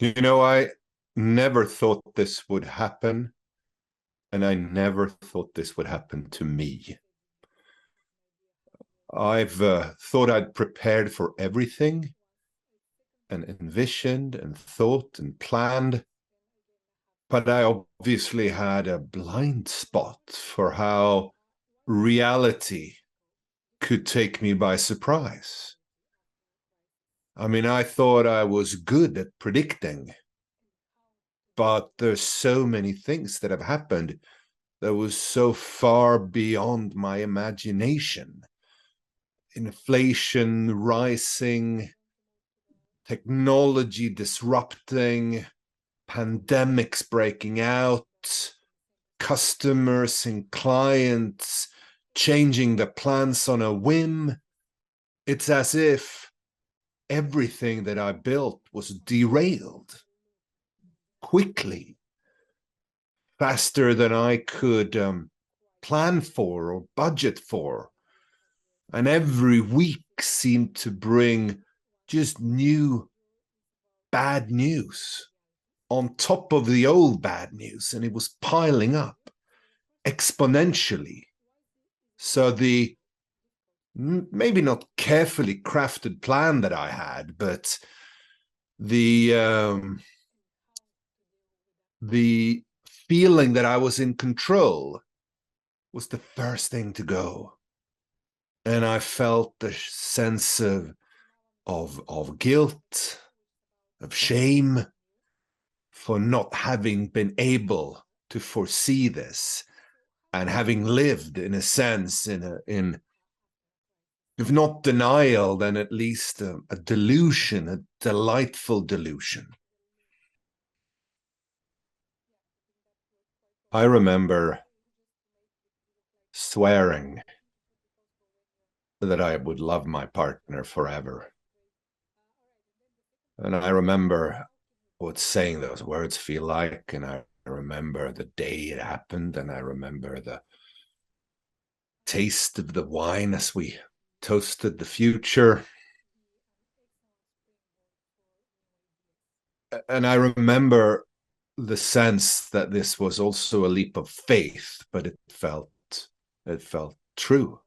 I never thought this would happen, and I never thought this would happen to me. I've thought I'd prepared for everything and envisioned and thought and planned, but I obviously had a blind spot for how reality could take me by surprise. I mean, I thought I was good at predicting, but there's so many things that have happened that was so far beyond my imagination. Inflation rising, technology disrupting, pandemics breaking out, customers and clients changing their plans on a whim. It's as if everything that I built was derailed quickly, faster than I could plan for or budget for. And every week seemed to bring just new bad news on top of the old bad news, and it was piling up exponentially. So the maybe not carefully crafted plan that I had, but the the feeling that I was in control was the first thing to go. And I felt the sense of guilt, of shame for not having been able to foresee this, and having lived in a sense in if not denial, then at least a delusion, a delightful delusion. I remember swearing that I would love my partner forever. And I remember what saying those words feel like, and I remember the day it happened, and I remember the taste of the wine as we toasted the future. And I remember the sense that this was also a leap of faith, but it felt true.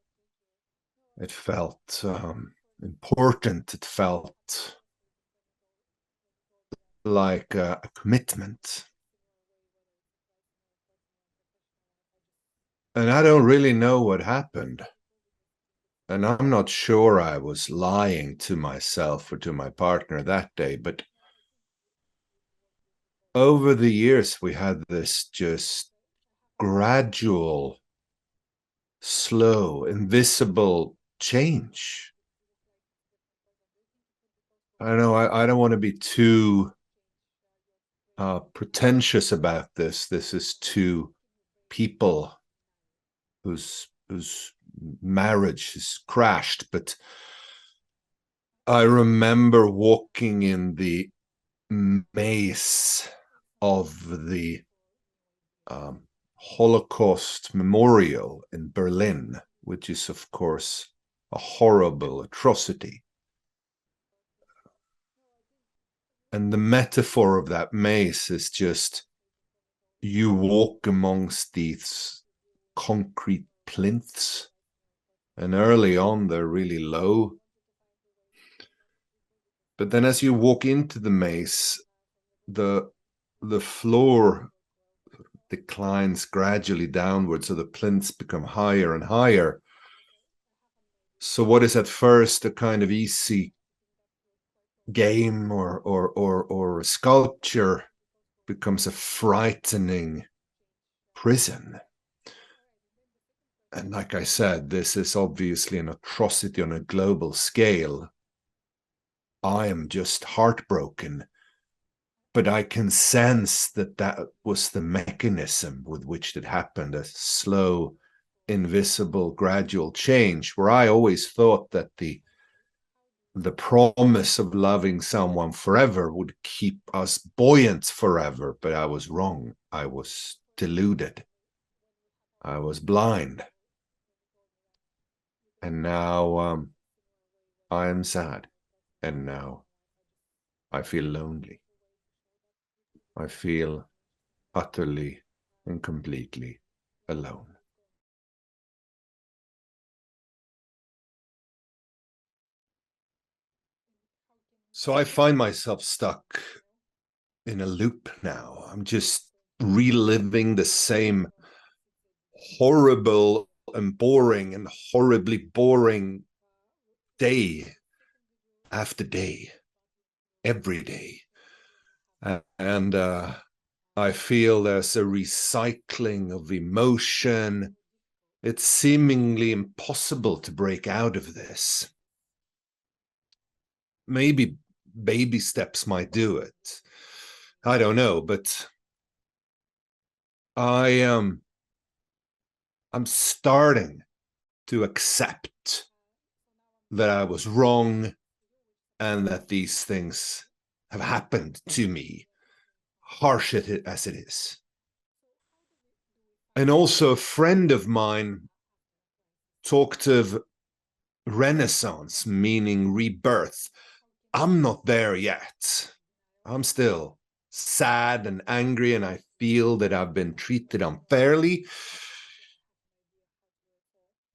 It felt important. It felt like a commitment. And I don't really know what happened. And I'm not sure I was lying to myself or to my partner that day, but over the years, we had this just gradual, slow, invisible change. I know I don't want to be too pretentious about this. This is two people whose marriage has crashed, but I remember walking in the maze of the Holocaust Memorial in Berlin, which is, of course, a horrible atrocity. And the metaphor of that maze is just you walk amongst these concrete plinths, and early on they're really low. But then as you walk into the maze, the floor declines gradually downwards, so the plinths become higher and higher. So what is at first a kind of easy game or a sculpture becomes a frightening prison. And like I said, this is obviously an atrocity on a global scale. I am just heartbroken, but I can sense that that was the mechanism with which it happened, a slow, invisible, gradual change, where I always thought that the promise of loving someone forever would keep us buoyant forever, but I was wrong. I was deluded. I was blind. And now I am sad. And now I feel lonely. I feel utterly and completely alone. So I find myself stuck in a loop now. I'm just reliving the same horrible and boring and horribly boring day after day, every day. And I feel there's a recycling of emotion. It's seemingly impossible to break out of this. Maybe baby steps might do it. I don't know, but I'm starting to accept that I was wrong and that these things have happened to me, harsh as it is. And also, a friend of mine talked of renaissance, meaning rebirth. I'm not there yet. I'm still sad and angry, and I feel that I've been treated unfairly.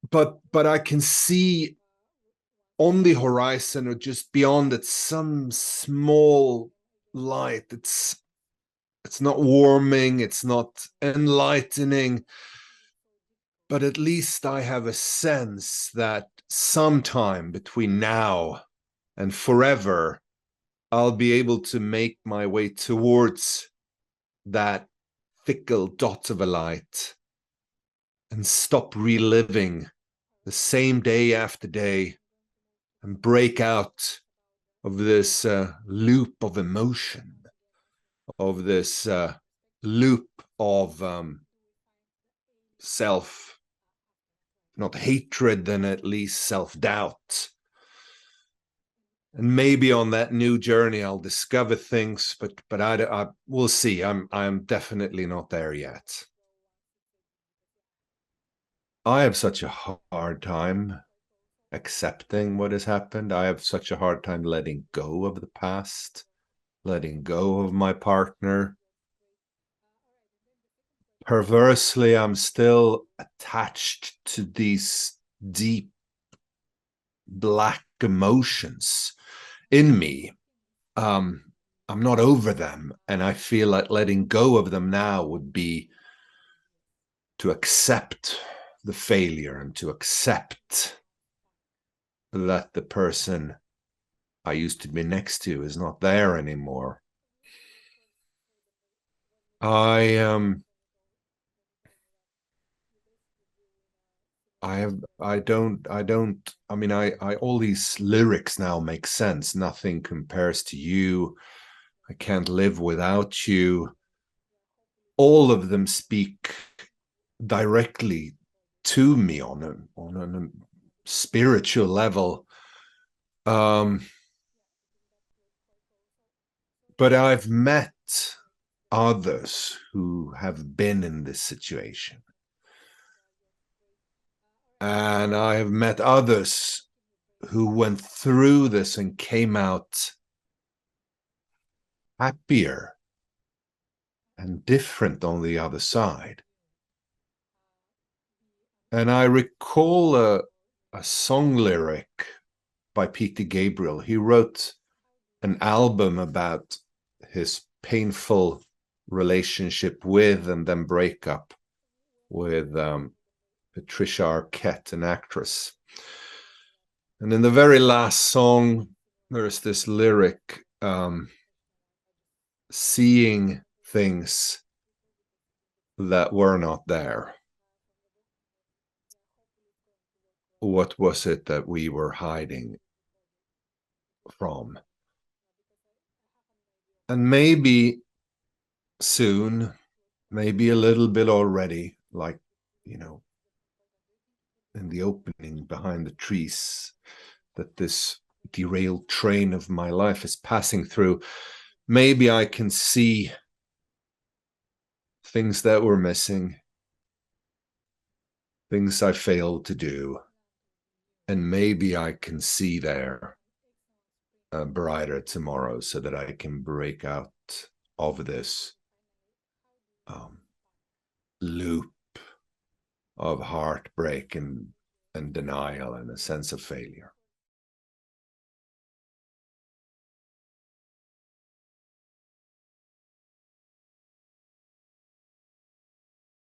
But I can see on the horizon, or just beyond it, some small light. It's not warming, it's not enlightening, but at least I have a sense that sometime between now and forever, I'll be able to make my way towards that fickle dot of a light and stop reliving the same day after day and break out of this loop of emotion, of this loop of self, not hatred, then at least self-doubt. And maybe on that new journey, I'll discover things, but I we'll see. I'm definitely not there yet. I have such a hard time accepting what has happened. I have such a hard time letting go of the past, letting go of my partner. Perversely, I'm still attached to these deep black emotions in me. I'm not over them, and I feel like letting go of them now would be to accept the failure and to accept that the person I used to be next to is not there anymore. I I mean, I all these lyrics now make sense. Nothing compares to you. I can't live without you. All of them speak directly to me on a spiritual level. Um, but I've met others who have been in this situation. And I have met others who went through this and came out happier and different on the other side. And I recall a song lyric by Peter Gabriel. He wrote an album about his painful relationship with and then breakup with Patricia Arquette, an actress. And in the very last song, there's this lyric, seeing things that were not there. What was it that we were hiding from? And maybe soon, maybe a little bit already, like, you know, in the opening behind the trees that this derailed train of my life is passing through, maybe I can see things that were missing, things I failed to do, and maybe I can see there a brighter tomorrow so that I can break out of this loop of heartbreak and denial and a sense of failure.